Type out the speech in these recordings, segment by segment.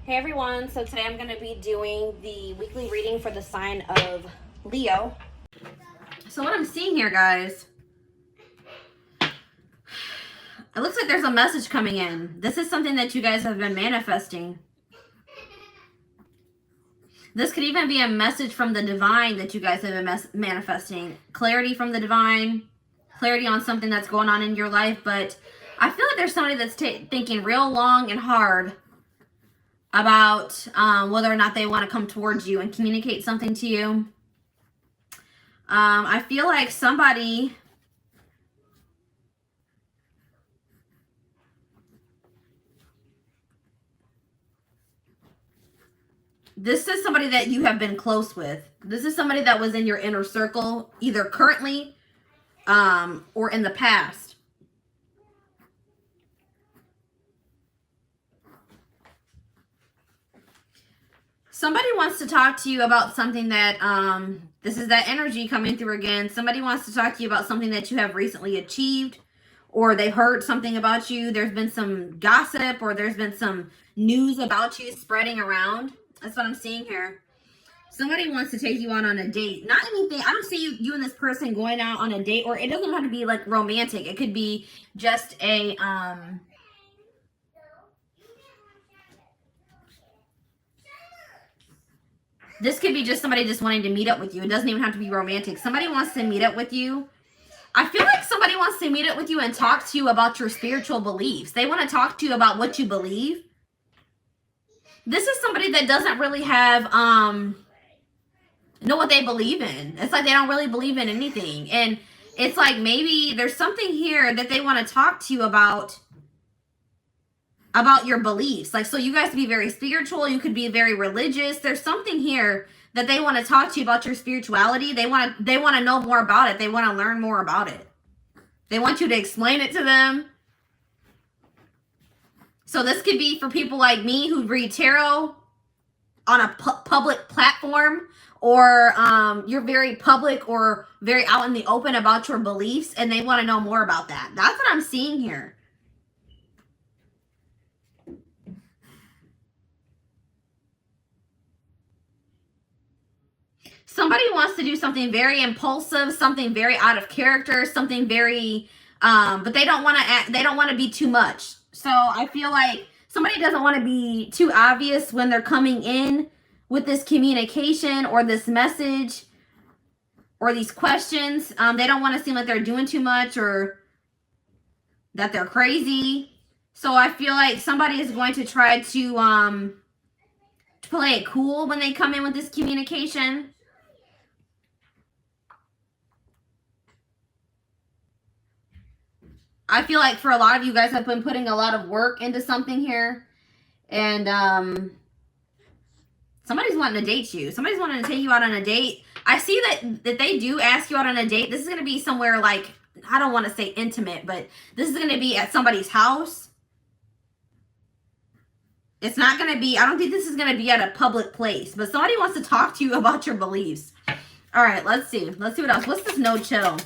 Hey everyone, so today I'm going to be doing the weekly reading for the sign of Leo. So what I'm seeing here, guys, it looks like there's a message coming in. This is something that you guys have been manifesting. This could even be a message from the divine that you guys have been manifesting. Clarity from the divine, clarity on something that's going on in your life. But I feel like there's somebody that's thinking real long and hard about whether or not they want to come towards you and communicate something to you. I feel like somebody this is somebody that you have been close with. This is somebody that was in your inner circle, either currently or in the past. Somebody wants to talk to you about something that, this is that energy coming through again. Somebody wants to talk to you about something that you have recently achieved, or they heard something about you. There's been some gossip, or there's been some news about you spreading around. That's what I'm seeing here. Somebody wants to take you out on a date. Not anything. I don't see you and this person going out on a date, or it doesn't have to be like romantic. It could be just a, this could be just somebody just wanting to meet up with you. It doesn't even have to be romantic. Somebody wants to meet up with you. I feel like somebody wants to meet up with you and talk to you about your spiritual beliefs. They want to talk to you about what you believe. This is somebody that doesn't really have, know what they believe in. It's like they don't really believe in anything. And it's like maybe there's something here that they want to talk to you about your beliefs. Like, so you guys could be very spiritual. You could be very religious. There's something here that they want to talk to you about your spirituality. They want to know more about it. They want to learn more about it. They want you to explain it to them. So this could be for people like me who read tarot on a public platform, or you're very public or very out in the open about your beliefs, and they want to know more about that. That's what I'm seeing here. Somebody wants to do something very impulsive, something very out of character, something very, but they don't want to they don't want to be too much. So I feel like somebody doesn't want to be too obvious when they're coming in with this communication or this message or these questions. They don't want to seem like they're doing too much or that they're crazy. So I feel like somebody is going to try to play it cool when they come in with this communication. I feel like for a lot of you guys have been putting a lot of work into something here. And somebody's wanting to date you. Somebody's wanting to take you out on a date. I see that they do ask you out on a date. This is going to be somewhere like, I don't want to say intimate, but this is going to be at somebody's house. It's not going to be, I don't think this is going to be at a public place. But somebody wants to talk to you about your beliefs. All right, let's see. Let's see what else. What's this no chill?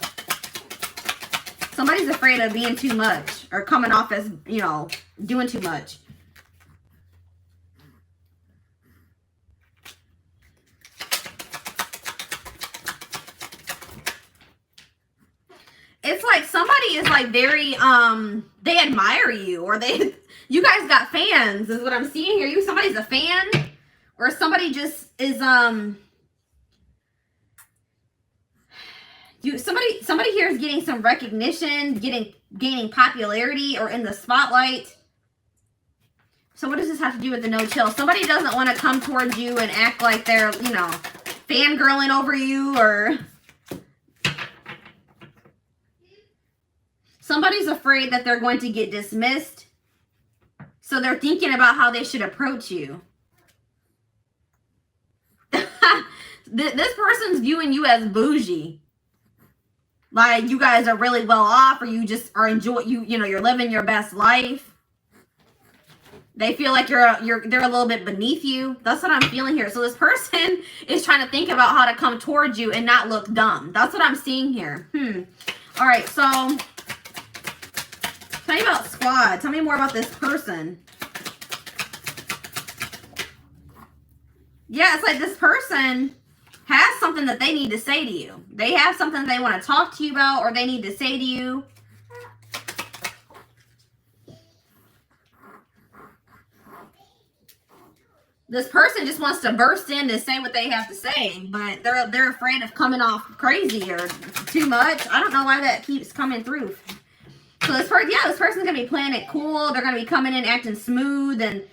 Somebody's afraid of being too much or coming off as, you know, doing too much. It's like somebody is like very, they admire you, or you guys got fans is what I'm seeing here. Somebody's a fan, or somebody just is, somebody here is getting some recognition, gaining popularity, or in the spotlight. So what does this have to do with the no chill? Somebody doesn't want to come towards you and act like they're, you know, fangirling over you, or somebody's afraid that they're going to get dismissed. So they're thinking about how they should approach you. This person's viewing you as bougie. Like you guys are really well off, or you just are you know, you're living your best life. They feel like they're a little bit beneath you. That's what I'm feeling here. So this person is trying to think about how to come towards you and not look dumb. That's what I'm seeing here. All right, so tell me about squad. Tell me more about this person. Yeah, it's like this person has something that they need to say to you. They have something they want to talk to you about, or they need to say to you. This person just wants to burst in to say what they have to say, but they're afraid of coming off crazy or too much. I don't know why that keeps coming through. So this person, yeah, this person's gonna be playing it cool. They're gonna be coming in acting smooth and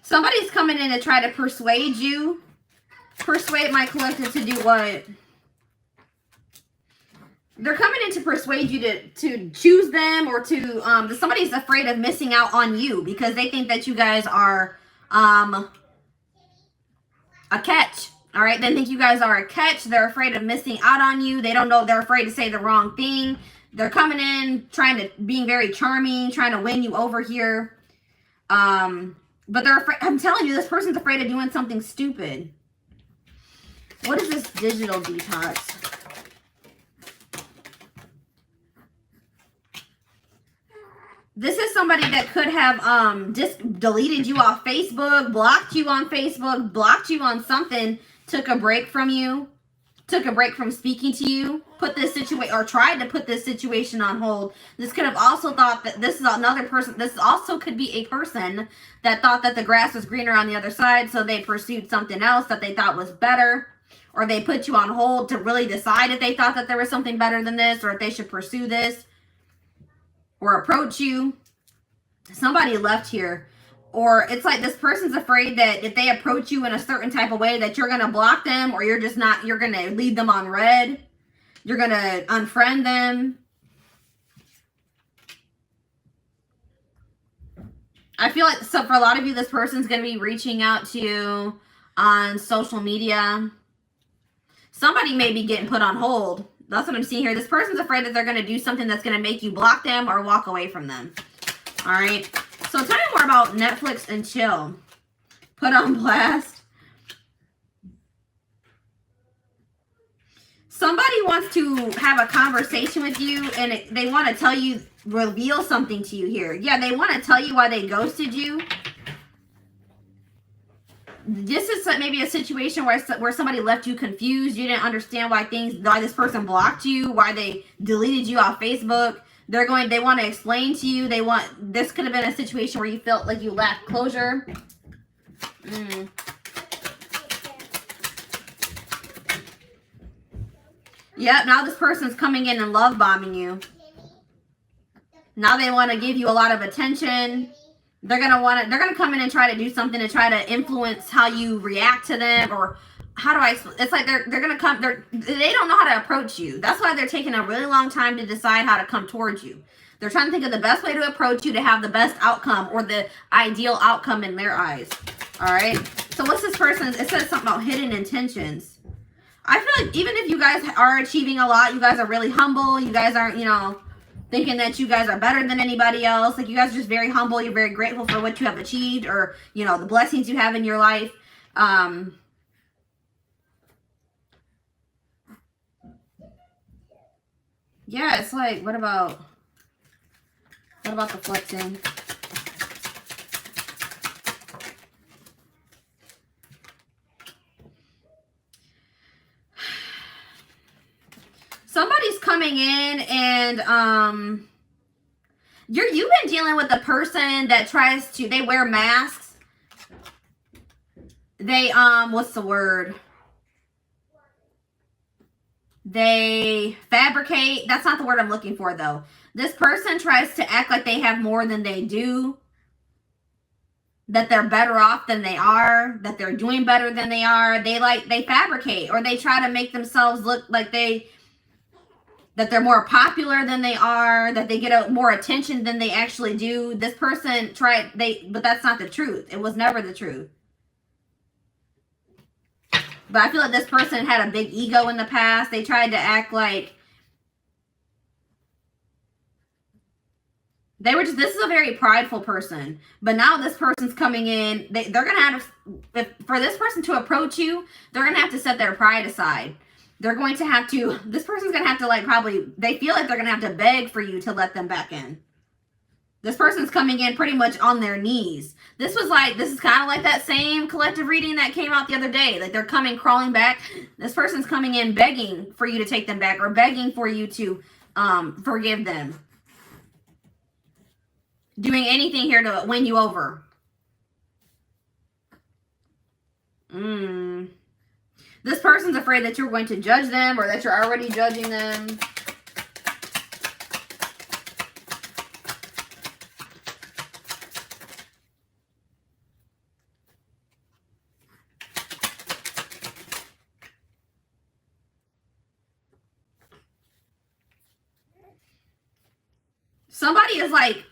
somebody's coming in to try to persuade you. Persuade my collective to do what? They're coming in to persuade you to choose them, or to somebody's afraid of missing out on you because they think that you guys are a catch. All right, they think you guys are a catch. They're afraid of missing out on you. They don't know. They're afraid to say the wrong thing. They're coming in being very charming, trying to win you over here. But they're afraid. I'm telling you, this person's afraid of doing something stupid. What is this digital detox? This is somebody that could have just deleted you off Facebook, blocked you on Facebook, blocked you on something, took a break from you, took a break from speaking to you, put this situation, or tried to put this situation on hold. This could have also thought that this is another person. This also could be a person that thought that the grass was greener on the other side, so they pursued something else that they thought was better, or they put you on hold to really decide if they thought that there was something better than this, or if they should pursue this or approach you. Somebody left here. Or it's like this person's afraid that if they approach you in a certain type of way that you're going to block them, or you're just not, you're going to leave them on red. You're going to unfriend them. I feel like, so for a lot of you, this person's going to be reaching out to you on social media. Somebody may be getting put on hold. That's what I'm seeing here. This person's afraid that they're going to do something that's going to make you block them or walk away from them. All right. So tell me more about Netflix and chill. Put on blast. Somebody wants to have a conversation with you, and they want to tell you, reveal something to you here. Yeah, they want to tell you why they ghosted you. This is maybe a situation where somebody left you confused. You didn't understand why this person blocked you, why they deleted you off Facebook. They want to explain to you. This could have been a situation where you felt like you lacked closure. Yep, now this person's coming in and love bombing you. Now they want to give you a lot of attention. They're gonna come in and try to do something to try to influence how you react to them, or how do I explain? It's like they don't know how to approach you. That's why they're taking a really long time to decide how to come towards you. They're trying to think of the best way to approach you to have the best outcome, or the ideal outcome in their eyes. All right. So what's this person's? It says something about hidden intentions. I feel like even if you guys are achieving a lot, you guys are really humble. You guys aren't, thinking that you guys are better than anybody else. Like, you guys are just very humble. You're very grateful for what you have achieved, or, the blessings you have in your life. Yeah, it's like, what about the flexing? Somebody's coming in and you've been dealing with a person that they wear masks. They what's the word? They fabricate. That's not the word I'm looking for though. This person tries to act like they have more than they do. That they're better off than they are, that they're doing better than they are. They fabricate, or they try to make themselves look like that they're more popular than they are, that they get more attention than they actually do. This person but that's not the truth. It was never the truth. But I feel like this person had a big ego in the past. They tried to act like this is a very prideful person. But now this person's coming in. They're going to have to, for this person to approach you, they're going to have to set their pride aside. They're going to have to, this person's going to have to like probably, they feel like they're going to have to beg for you to let them back in. This person's coming in pretty much on their knees. This is kind of like that same collective reading that came out the other day. Like they're coming, crawling back. This person's coming in begging for you to take them back or begging for you to forgive them. Doing anything here to win you over. This person's afraid that you're going to judge them or that you're already judging them. Somebody is like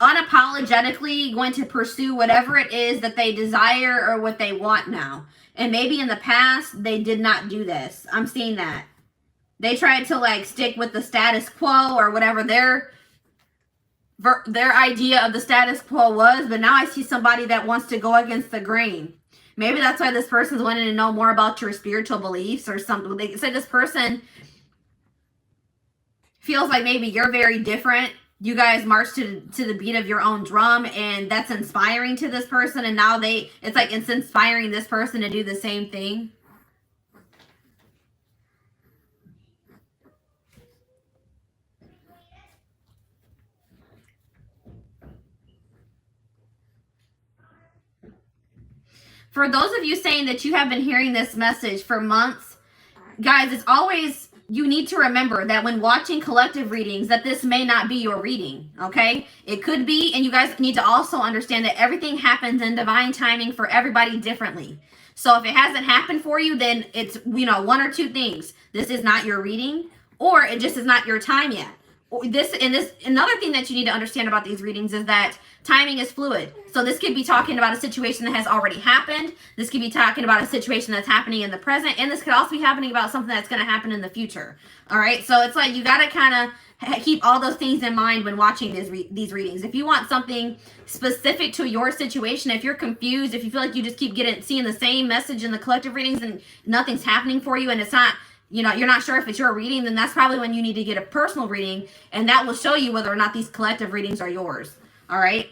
unapologetically going to pursue whatever it is that they desire or what they want now. And maybe in the past, they did not do this. I'm seeing that. They tried to like stick with the status quo or whatever their idea of the status quo was. But now I see somebody that wants to go against the grain. Maybe that's why this person's wanting to know more about your spiritual beliefs or something. They say this person feels like maybe you're very different. You guys march to the beat of your own drum, and that's inspiring to this person. And now it's like it's inspiring this person to do the same thing. For those of you saying that you have been hearing this message for months, guys, it's always, you need to remember that when watching collective readings that this may not be your reading, okay? It could be, and you guys need to also understand that everything happens in divine timing for everybody differently. So if it hasn't happened for you, then it's, one or two things. This is not your reading, or it just is not your time yet. Another thing that you need to understand about these readings is that timing is fluid. So this could be talking about a situation that has already happened. This could be talking about a situation that's happening in the present. And this could also be happening about something that's going to happen in the future. All right. So it's like you got to kind of keep all those things in mind when watching these readings. If you want something specific to your situation, if you're confused, if you feel like you just keep seeing the same message in the collective readings and nothing's happening for you and it's not, you're not sure if it's your reading, then that's probably when you need to get a personal reading, and that will show you whether or not these collective readings are yours. All right.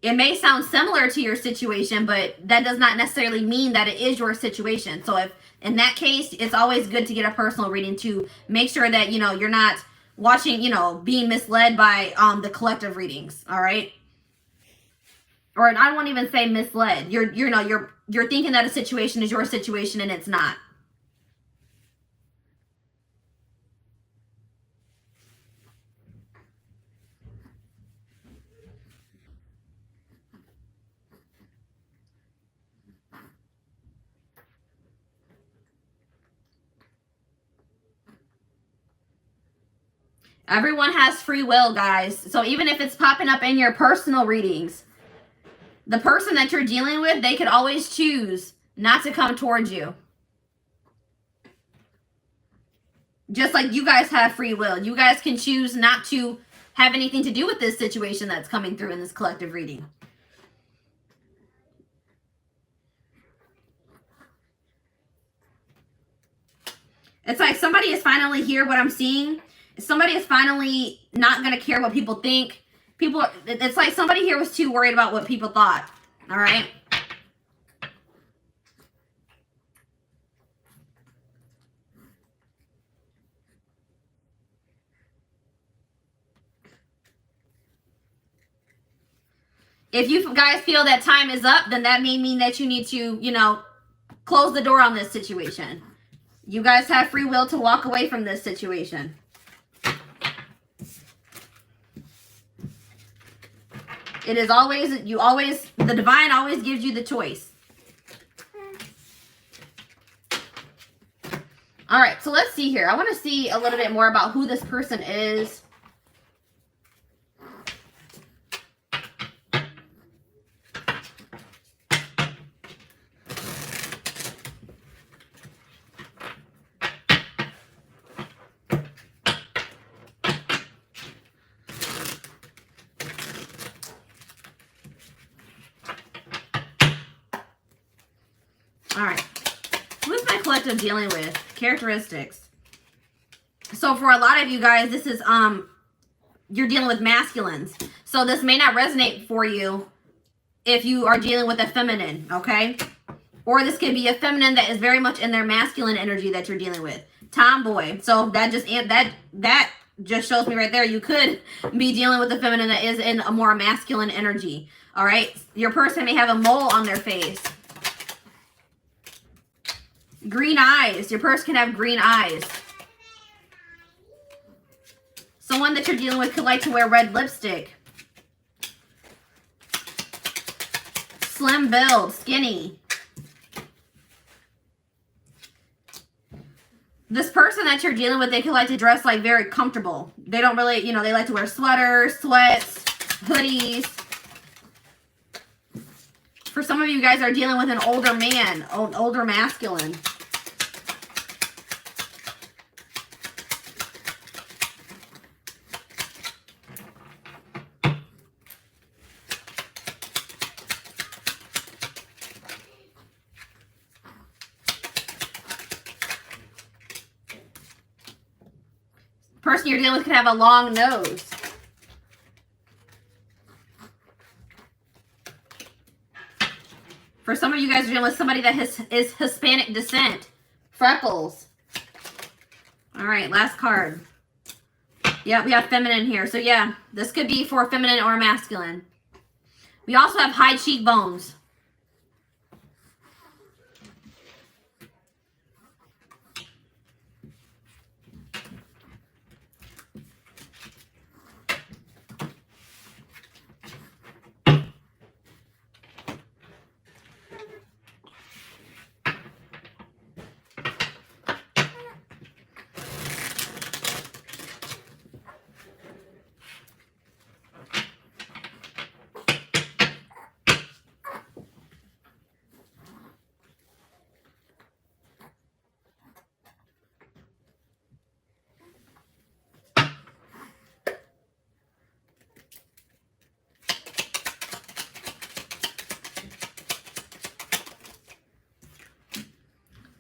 It may sound similar to your situation, but that does not necessarily mean that it is your situation. So if in that case, it's always good to get a personal reading to make sure that, you're not watching, being misled by the collective readings. All right. Or I won't even say misled. You're thinking that a situation is your situation and it's not. Everyone has free will, guys. So even if it's popping up in your personal readings, the person that you're dealing with, they could always choose not to come towards you. Just like you guys have free will. You guys can choose not to have anything to do with this situation that's coming through in this collective reading. It's like somebody is finally here, what I'm seeing. Somebody is finally not going to care what people think. It's like somebody here was too worried about what people thought. All right. If you guys feel that time is up, then that may mean that you need to, close the door on this situation. You guys have free will to walk away from this situation. It is always, the divine always gives you the choice. All right, so let's see here. I want to see a little bit more about who this person is. All right. Who's my collective dealing with? Characteristics. So for a lot of you guys, this is, you're dealing with masculines. So this may not resonate for you if you are dealing with a feminine, okay? Or this could be a feminine that is very much in their masculine energy that you're dealing with. Tomboy. So that just shows me right there, you could be dealing with a feminine that is in a more masculine energy. All right? Your person may have a mole on their face. Green eyes. Your person can have green eyes. Someone that you're dealing with could like to wear red lipstick. Slim build, skinny. This person that you're dealing with, they could like to dress like very comfortable. They don't really, you know, they like to wear sweaters, sweats, hoodies. For some of you guys are dealing with an older man, older masculine. Person you're dealing with could have a long nose. For some of you guys are dealing with somebody that is Hispanic descent. Freckles. All right, last card. Yeah, we have feminine here. So yeah, this could be for feminine or masculine. We also have high cheekbones.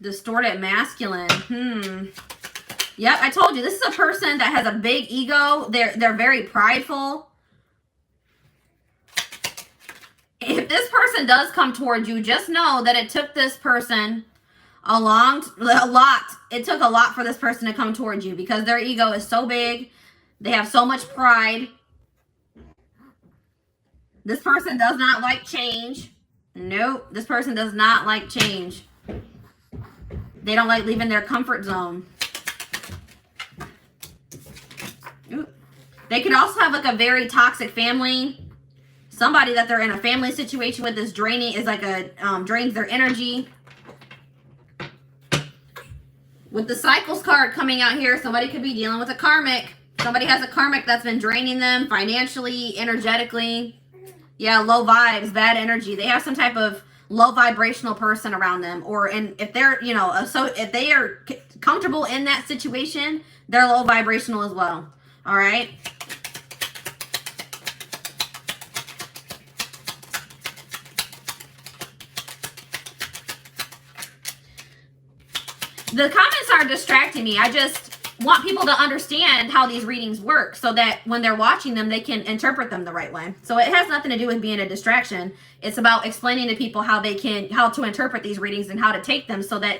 Distorted masculine. Yep, I told you. This is a person that has a big ego. They're very prideful. If this person does come towards you, just know that it took this person a lot. It took a lot for this person to come towards you because their ego is so big. They have so much pride. This person does not like change. Nope, this person does not like change. They don't like leaving their comfort zone. Ooh. They could also have like a very toxic family. Somebody that they're in a family situation with is draining, is like a drains their energy. With the cycles card coming out here, somebody could be dealing with a karmic. Somebody has a karmic that's been draining them financially, energetically. Yeah, low vibes, bad energy. They have some type of low vibrational person around them, or if they're, you know, so if they are comfortable in that situation, they're low vibrational as well. All right. The comments are distracting me. I just want people to understand how these readings work so that when they're watching them, they can interpret them the right way. So it has nothing to do with being a distraction. It's about explaining to people how to interpret these readings and how to take them so that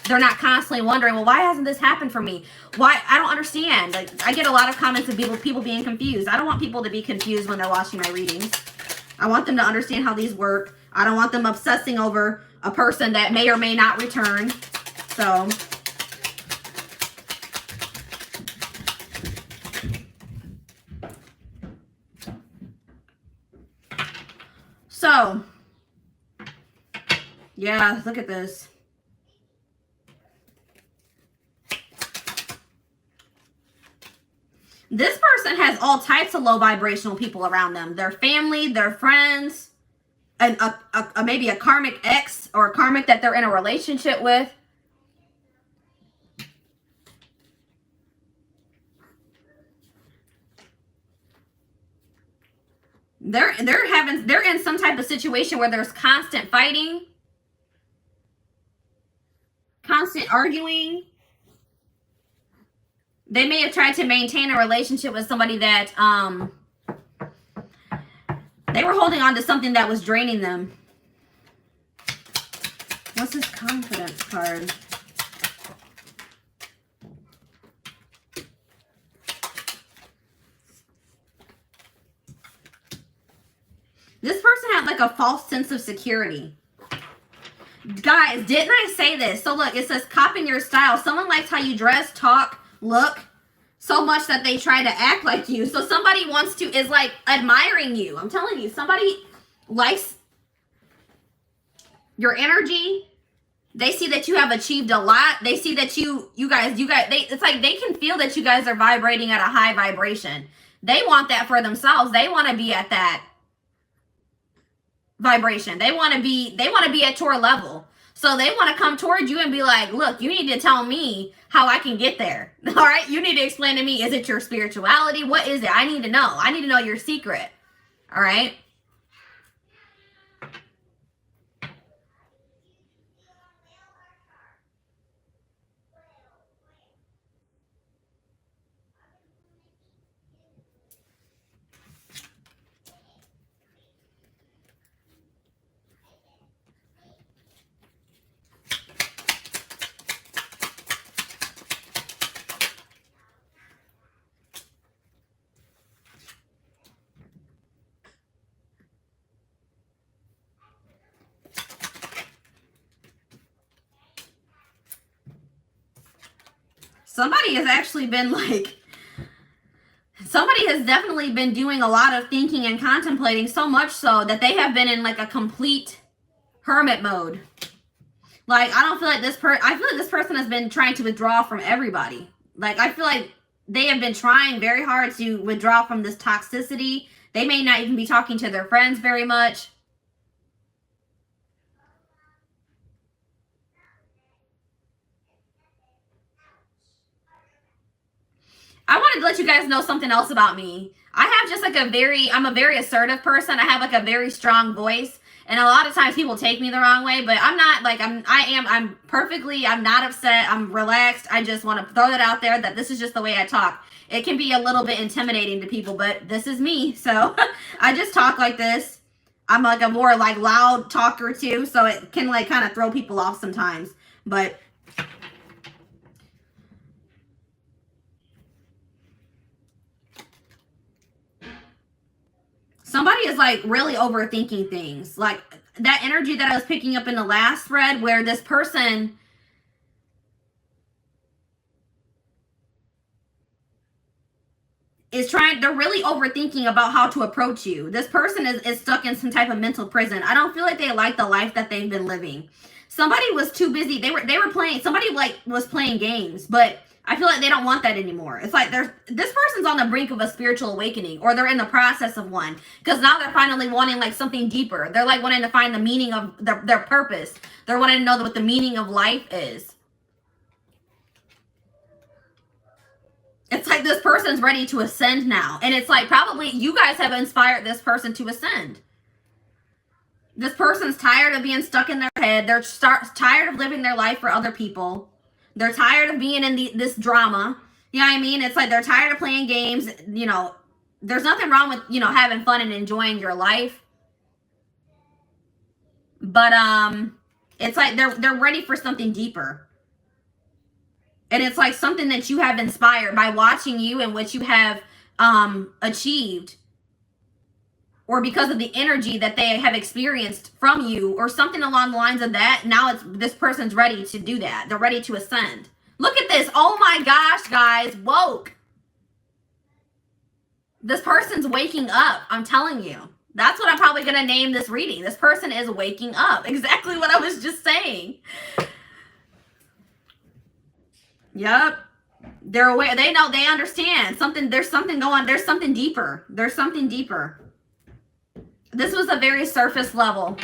they're not constantly wondering, well, why hasn't this happened for me? Why? I don't understand. Like, I get a lot of comments of people being confused. I don't want people to be confused when they're watching my readings. I want them to understand how these work. I don't want them obsessing over a person that may or may not return. So, yeah, look at this. This person has all types of low vibrational people around them. Their family, their friends, and maybe a karmic ex or a karmic that they're in a relationship with. They're in some type of situation where there's constant fighting. constant arguing. They may have tried to maintain a relationship with somebody that they were holding on to something that was draining them. What's this confidence card? This person had like a false sense of security. Guys, didn't I say this? So look, it says copying your style. Someone likes how you dress, talk, look so much that they try to act like you. So somebody is like admiring you. I'm telling you, somebody likes your energy. They see that you have achieved a lot. They see that you guys, it's like they can feel that you guys are vibrating at a high vibration. They want that for themselves. They want to be at that vibration. They want to be at your level. So they want to come towards you and be like, look, you need to tell me how I can get there. All right. You need to explain to me, is it your spirituality? What is it? I need to know. I need to know your secret. All right. Somebody has actually been like, somebody has definitely been doing a lot of thinking and contemplating, so much so that they have been in like a complete hermit mode. Like, I don't feel like I feel like this person has been trying to withdraw from everybody. Like, I feel like they have been trying very hard to withdraw from this toxicity. They may not even be talking to their friends very much. I wanted to let you guys know something else about me. I have just like I'm a very assertive person. I have like a very strong voice. And a lot of times people take me the wrong way, but I'm not like, I'm not upset. I'm relaxed. I just want to throw that out there that this is just the way I talk. It can be a little bit intimidating to people, but this is me. So I just talk like this. I'm like a more like loud talker too. So it can like kind of throw people off sometimes, but somebody is like really overthinking things. Like that energy that I was picking up in the last thread where this person is they're really overthinking about how to approach you. This person is stuck in some type of mental prison. I don't feel like they like the life that they've been living. Somebody was too busy. They were playing, somebody like was playing games, but I feel like they don't want that anymore. It's like this person's on the brink of a spiritual awakening, or they're in the process of one, because now they're finally wanting like something deeper. They're like wanting to find the meaning of their purpose. They're wanting to know what the meaning of life is. It's like this person's ready to ascend now. And it's like probably you guys have inspired this person to ascend. This person's tired of being stuck in their head. They're tired of living their life for other people. They're tired of being in this drama. You know what I mean? It's like they're tired of playing games. You know, there's nothing wrong with, you know, having fun and enjoying your life. But it's like they're ready for something deeper. And it's like something that you have inspired by watching you and what you have achieved. Or because of the energy that they have experienced from you, or something along the lines of that. Now this person's ready to do that. They're ready to ascend. Look at this. Oh my gosh, guys. Woke. This person's waking up. I'm telling you. That's what I'm probably going to name this reading. This person is waking up. Exactly what I was just saying. Yep. They're aware. They know. They understand. There's something going. There's something deeper. There's something deeper. This was a very surface level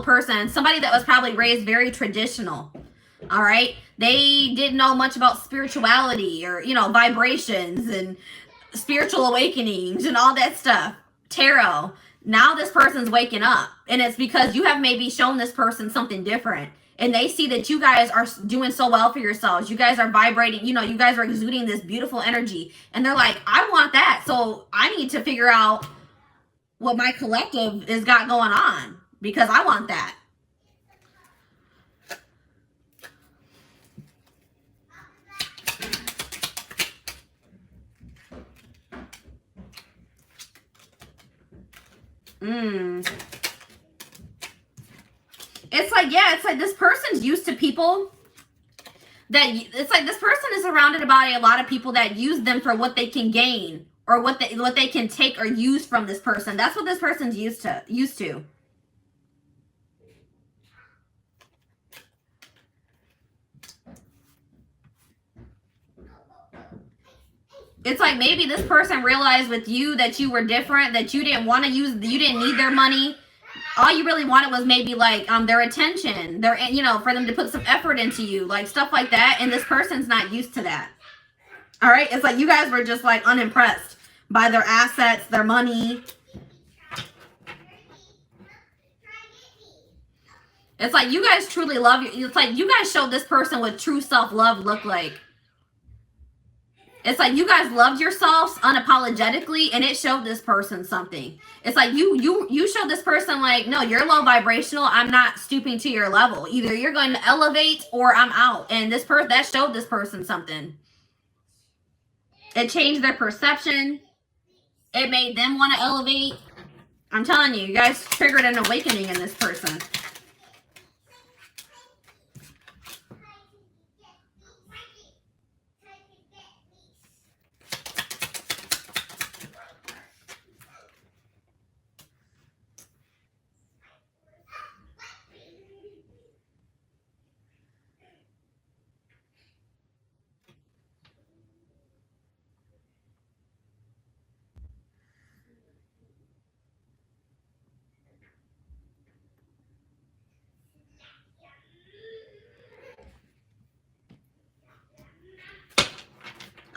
person. Somebody that was probably raised very traditional. All right. They didn't know much about spirituality or, you know, vibrations and spiritual awakenings and all that stuff. Tarot. Now this person's waking up, and it's because you have maybe shown this person something different, and they see that you guys are doing so well for yourselves. You guys are vibrating, you know, you guys are exuding this beautiful energy, and they're like, I want that. So I need to figure out what my collective has got going on, because I want that. It's like, yeah, it's like this person's used to people that, it's like this person is surrounded by a lot of people that use them for what they can gain, or what they can take or use from this person. That's what this person's used to. It's like maybe this person realized with you that you were different, that you didn't want to use, you didn't need their money. All you really wanted was maybe like their attention, their, you know, for them to put some effort into you, like stuff like that. And this person's not used to that. All right. It's like you guys were just like unimpressed by their assets, their money. It's like you guys truly love you. It's like you guys showed this person what true self-love looked like. It's like you guys loved yourselves unapologetically, and it showed this person something. It's like you showed this person like, no, you're low vibrational. I'm not stooping to your level. Either you're going to elevate or I'm out. And this person, that showed this person something. It changed their perception. It made them want to elevate. I'm telling you, you guys triggered an awakening in this person.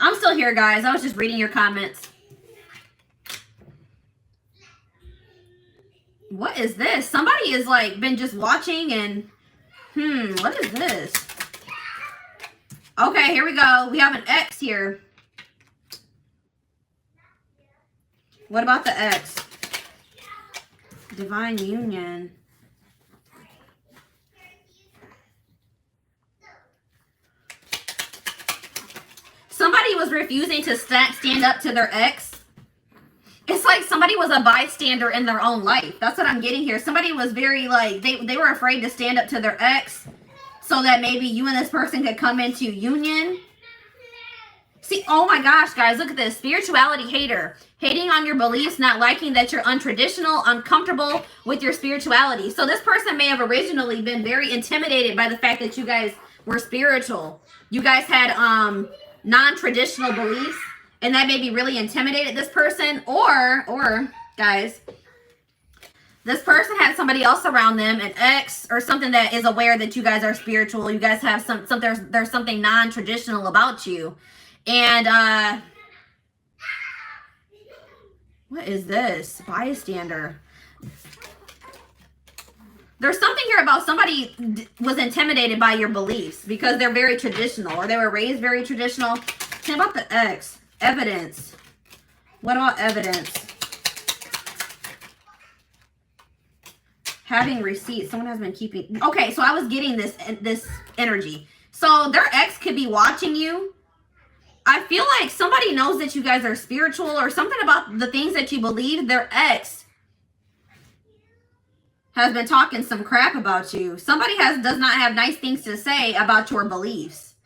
I'm still here, guys. I was just reading your comments. What is this? Somebody is like been just watching and what is this? Okay, here we go. We have an X here. What about the X? Divine union. Somebody was refusing to stand up to their ex. It's like somebody was a bystander in their own life. That's what I'm getting here. Somebody was very like, they were afraid to stand up to their ex so that maybe you and this person could come into union. See, oh my gosh, guys, look at this. Spirituality hater. Hating on your beliefs, not liking that you're untraditional, uncomfortable with your spirituality. So this person may have originally been very intimidated by the fact that you guys were spiritual. You guys had non-traditional beliefs, and that maybe really intimidated this person. Or guys, this person had somebody else around them, an ex or something, that is aware that you guys are spiritual. You guys have there's something non-traditional about you. And what is this? Bystander. There's something here about somebody was intimidated by your beliefs because they're very traditional, or they were raised very traditional. What about the X? Evidence. What about evidence? Having receipts. Someone has been keeping. Okay, so I was getting this energy. So their ex could be watching you. I feel like somebody knows that you guys are spiritual, or something about the things that you believe. Their ex has been talking some crap about you. Somebody does not have nice things to say about your beliefs.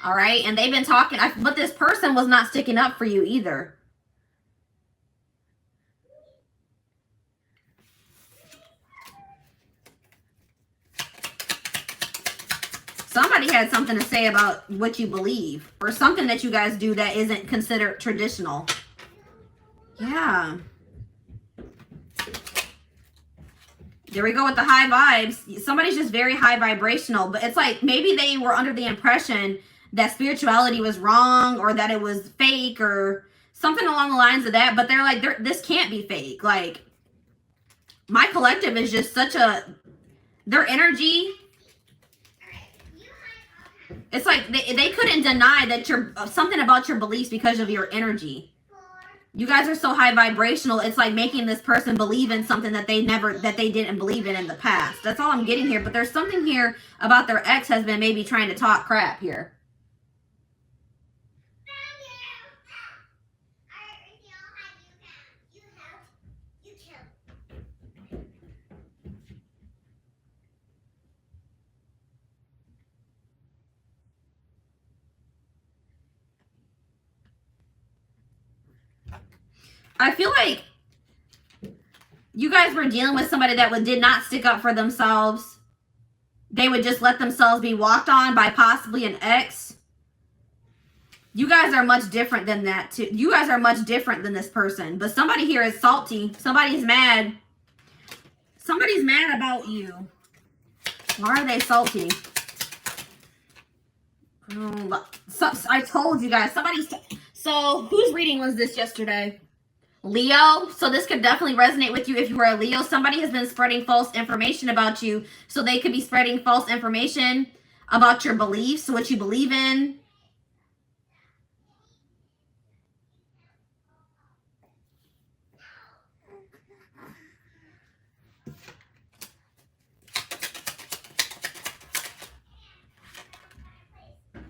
All right. And they've been talking, but this person was not sticking up for you either. Somebody had something to say about what you believe, or something that you guys do that isn't considered traditional. Yeah. There we go with the high vibes. Somebody's just very high vibrational, but it's like maybe they were under the impression that spirituality was wrong, or that it was fake, or something along the lines of that. But they're like, this can't be fake. Like, My collective is just such a, their energy, it's like they couldn't deny that you're something about your beliefs because of your energy. You guys are so high vibrational, it's like making this person believe in something that they didn't believe in the past. That's all I'm getting here. But there's something here about their ex-husband maybe trying to talk crap here. I feel like you guys were dealing with somebody that did not stick up for themselves. They would just let themselves be walked on by possibly an ex. You guys are much different than that too. You guys are much different than this person. But somebody here is salty. Somebody's mad. Somebody's mad about you. Why are they salty? I told you guys. So whose reading was this yesterday? Leo. So this could definitely resonate with you if you were a Leo. Somebody has been spreading false information about you. So they could be spreading false information about your beliefs, what you believe in.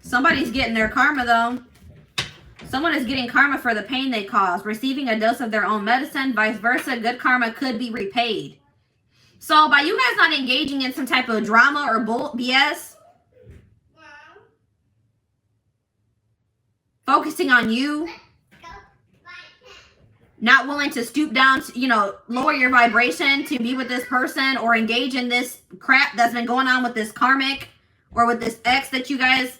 Somebody's getting their karma though. Someone is getting karma for the pain they caused, receiving a dose of their own medicine, vice versa. Good karma could be repaid. So by you guys not engaging in some type of drama or BS, focusing on you, not willing to stoop down, to, lower your vibration to be with this person or engage in this crap that's been going on with this karmic or with this ex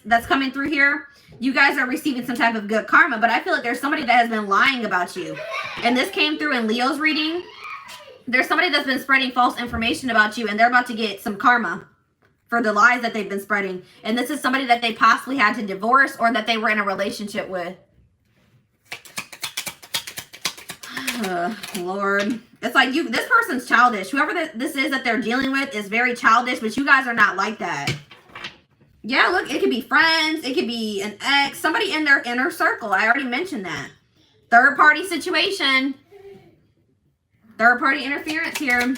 that's coming through here. You guys are receiving some type of good karma, but I feel like there's somebody that has been lying about you. And this came through in Leo's reading. There's somebody that's been spreading false information about you, and they're about to get some karma for the lies that they've been spreading. And this is somebody that they possibly had to divorce or that they were in a relationship with. Lord. It's like this person's childish. Whoever this is that they're dealing with is very childish, but you guys are not like that. Yeah, look, it could be friends. It could be an ex. Somebody in their inner circle. I already mentioned that. Third party situation. Third party interference here.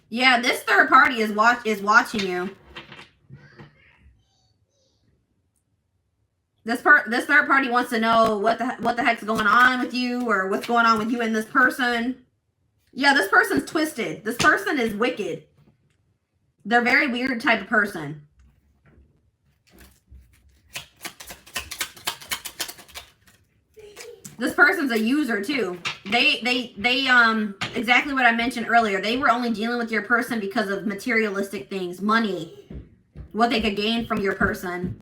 Yeah, this third party is watching you. This third party wants to know what the heck's going on with you or what's going on with you and this person. Yeah, this person's twisted. This person is wicked. They're a very weird type of person. This person's a user too. They exactly what I mentioned earlier. They were only dealing with your person because of materialistic things, money, what they could gain from your person.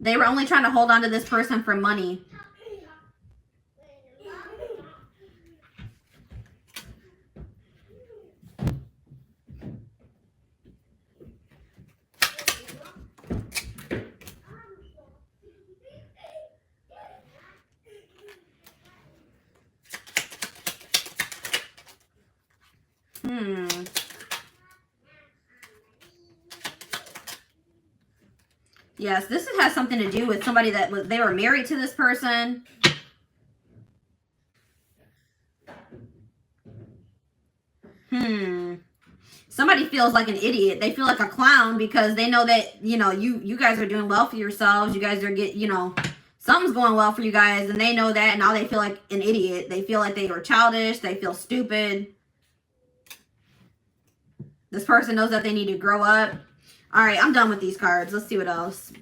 They were only trying to hold on to this person for money. Yes, this has something to do with somebody that they were married to this person. Somebody feels like an idiot. They feel like a clown because they know that, you guys are doing well for yourselves. You guys are something's going well for you guys, and they know that, and now they feel like an idiot. They feel like they were childish. They feel stupid. This person knows that they need to grow up. All right, I'm done with these cards. Let's see what else.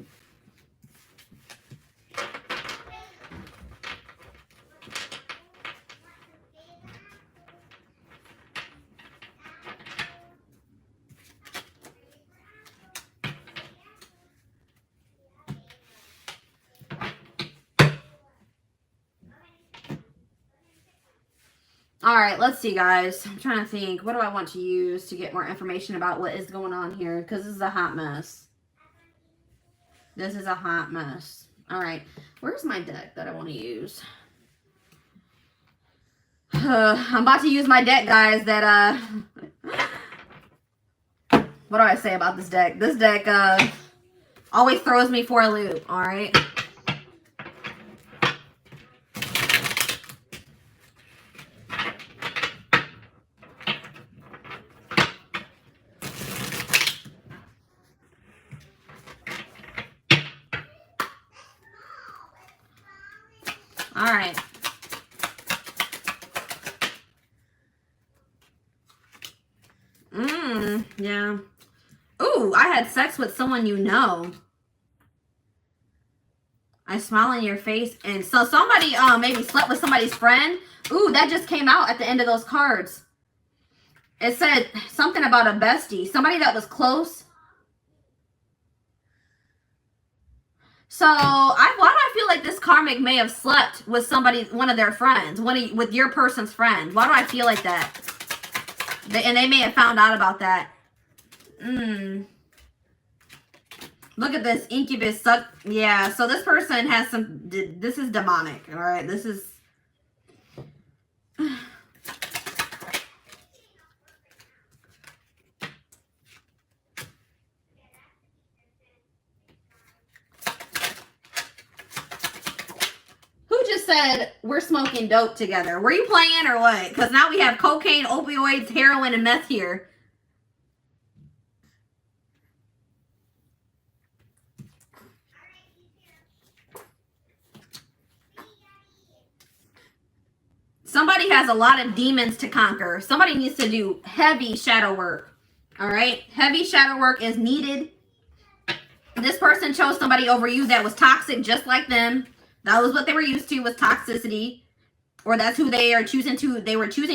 All right, let's see, guys. I'm trying to think. What do I want to use to get more information about what is going on here? Because this is a hot mess. This is a hot mess. All right. Where's my deck that I want to use? I'm about to use my deck, guys, that, what do I say about this deck? This deck, always throws me for a loop, all right? All right. Yeah. Ooh, I had sex with someone you know. I smile in your face. And so somebody maybe slept with somebody's friend. Ooh, that just came out at the end of those cards. It said something about a bestie. Somebody that was close. So, why do I feel like this karmic may have slept with somebody, one of their friends, with your person's friend? Why do I feel like that? And they may have found out about that. Look at this incubus suck. Yeah, so this person has some, this is demonic, all right? This is... Who just said we're smoking dope together? Were you playing or what? Because now we have cocaine, opioids, heroin, and meth here. Somebody has a lot of demons to conquer. Somebody needs to do heavy shadow work. All right? Heavy shadow work is needed. This person chose somebody over you that was toxic just like them. That was what they were used to, was toxicity. Or that's who they were choosing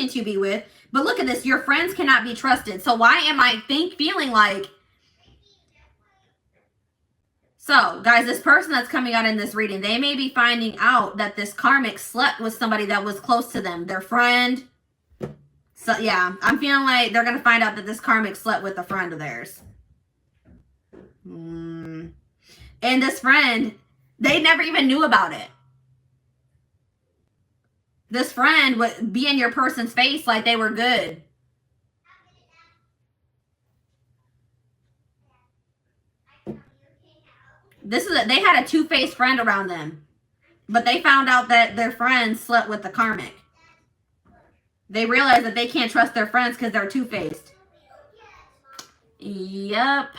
to be with. But look at this. Your friends cannot be trusted. So why am I feeling like... So, guys, this person that's coming out in this reading, they may be finding out that this karmic slept with somebody that was close to them, their friend. So, yeah, I'm feeling like they're going to find out that this karmic slept with a friend of theirs. And this friend, they never even knew about it. This friend would be in your person's face like they were good. They had a two-faced friend around them. But they found out that their friend slept with the karmic. They realized that they can't trust their friends because they're two-faced. Yep.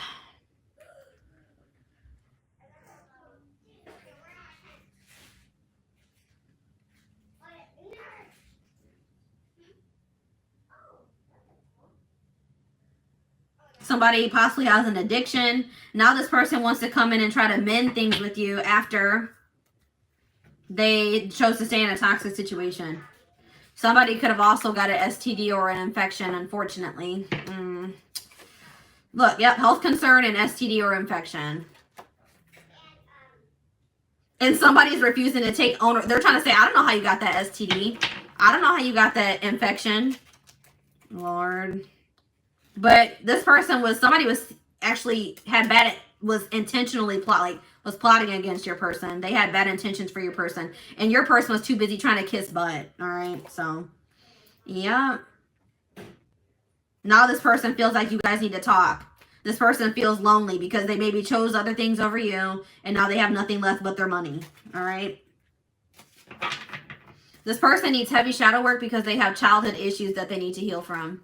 Somebody possibly has an addiction. Now this person wants to come in and try to mend things with you after they chose to stay in a toxic situation. Somebody could have also got an STD or an infection, unfortunately. Look, yep, health concern and STD or infection. And somebody's refusing to take ownership. They're trying to say, I don't know how you got that STD. I don't know how you got that infection. Lord. But this person was, somebody was actually was intentionally was plotting against your person. They had bad intentions for your person. And your person was too busy trying to kiss butt. All right. So, yeah. Now this person feels like you guys need to talk. This person feels lonely because they maybe chose other things over you. And now they have nothing left but their money. All right. This person needs heavy shadow work because they have childhood issues that they need to heal from.